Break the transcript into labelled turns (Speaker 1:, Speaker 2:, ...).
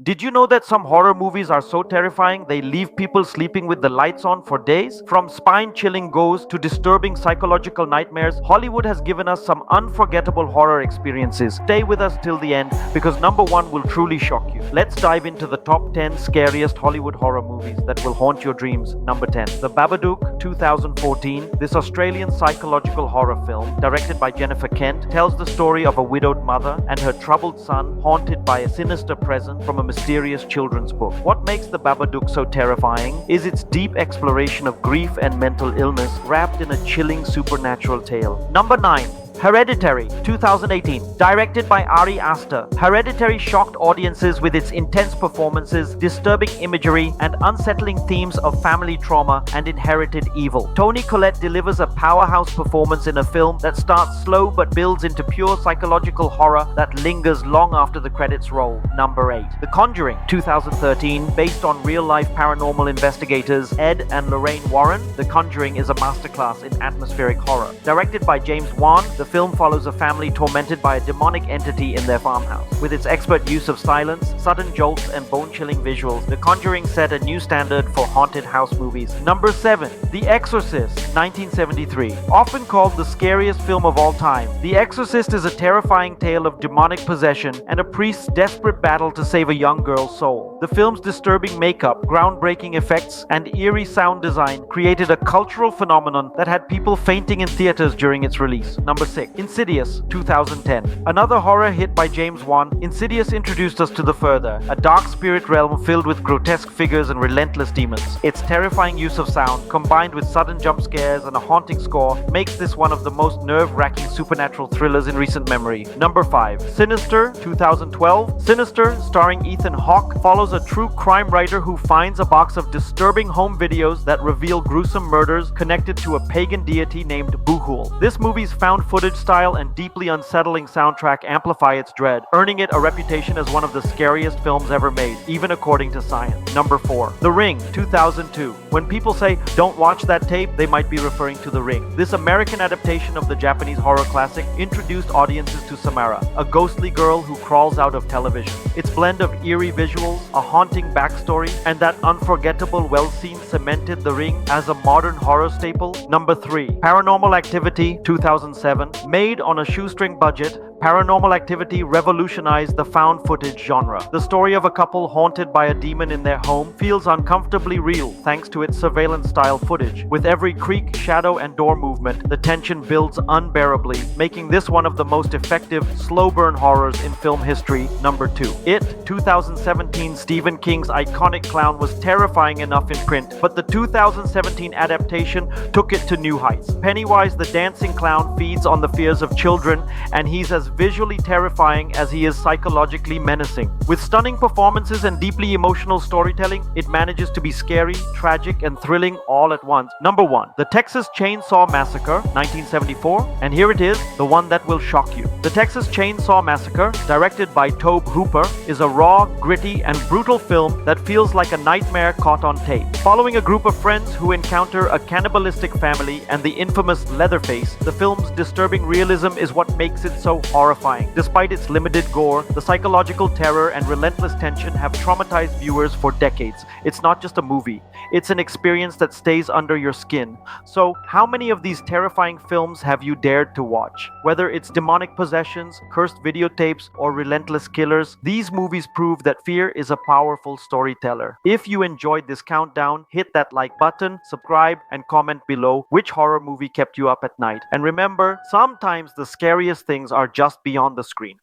Speaker 1: Did you know that some horror movies are so terrifying they leave people sleeping with the lights on for days? From spine chilling ghosts to disturbing psychological nightmares, Hollywood has given us some unforgettable horror experiences. Stay with us till the end because number one will truly shock you. Let's dive into the top 10 scariest Hollywood horror movies that will haunt your dreams. Number 10, The Babadook, 2014. This Australian psychological horror film, directed by Jennifer Kent, tells the story of a widowed mother and her troubled son haunted by a sinister presence from a mysterious children's book. What makes The Babadook so terrifying is its deep exploration of grief and mental illness wrapped in a chilling supernatural tale. Number 9, Hereditary, 2018. Directed by Ari Aster, Hereditary shocked audiences with its intense performances, disturbing imagery, and unsettling themes of family trauma and inherited evil. Toni Collette delivers a powerhouse performance in a film that starts slow but builds into pure psychological horror that lingers long after the credits roll. Number 8. The Conjuring, 2013. Based on real-life paranormal investigators Ed and Lorraine Warren, The Conjuring is a masterclass in atmospheric horror. Directed by James Wan, the film follows a family tormented by a demonic entity in their farmhouse. With its expert use of silence, sudden jolts, and bone-chilling visuals, The Conjuring set a new standard for haunted house movies. Number 7. The Exorcist, 1973. Often called the scariest film of all time, The Exorcist is a terrifying tale of demonic possession and a priest's desperate battle to save a young girl's soul. The film's disturbing makeup, groundbreaking effects, and eerie sound design created a cultural phenomenon that had people fainting in theaters during its release. Number 6. Insidious, 2010. Another horror hit by James Wan, Insidious introduced us to the Further, a dark spirit realm filled with grotesque figures and relentless demons. Its terrifying use of sound, combined with sudden jump scares and a haunting score, makes this one of the most nerve-wracking supernatural thrillers in recent memory. Number 5. Sinister, 2012. Sinister, starring Ethan Hawke, follows a true crime writer who finds a box of disturbing home videos that reveal gruesome murders connected to a pagan deity named Buhul. This movie's found footage style and deeply unsettling soundtrack amplify its dread, earning it a reputation as one of the scariest films ever made, even according to science. Number 4. The Ring, 2002. When people say, "Don't watch that tape," they might be referring to The Ring. This American adaptation of the Japanese horror classic introduced audiences to Samara, a ghostly girl who crawls out of television. Its blend of eerie visuals, a haunting backstory, and that unforgettable well scene cemented The Ring as a modern horror staple. Number 3. Paranormal Activity, 2007. Made on a shoestring budget, Paranormal Activity revolutionized the found footage genre. The story of a couple haunted by a demon in their home feels uncomfortably real thanks to its surveillance-style footage. With every creak, shadow, and door movement, the tension builds unbearably, making this one of the most effective slow-burn horrors in film history. Number 2. It, 2017. Stephen King's iconic clown was terrifying enough in print, but the 2017 adaptation took it to new heights. Pennywise the dancing clown feeds on the fears of children, and he's as visually terrifying as he is psychologically menacing. With stunning performances and deeply emotional storytelling, it manages to be scary, tragic, and thrilling all at once. Number 1. The Texas Chainsaw Massacre, 1974, and here it is, the one that will shock you. The Texas Chainsaw Massacre, directed by Tobe Hooper, is a raw, gritty, and brutal film that feels like a nightmare caught on tape. Following a group of friends who encounter a cannibalistic family and the infamous Leatherface, the film's disturbing realism is what makes it so horrifying. Despite its limited gore, the psychological terror and relentless tension have traumatized viewers for decades. It's not just a movie, it's an experience that stays under your skin. So, how many of these terrifying films have you dared to watch? Whether it's demonic possessions, cursed videotapes, or relentless killers, these movies prove that fear is a powerful storyteller. If you enjoyed this countdown, hit that like button, subscribe, and comment below which horror movie kept you up at night. And remember, sometimes the scariest things are just beyond the screen.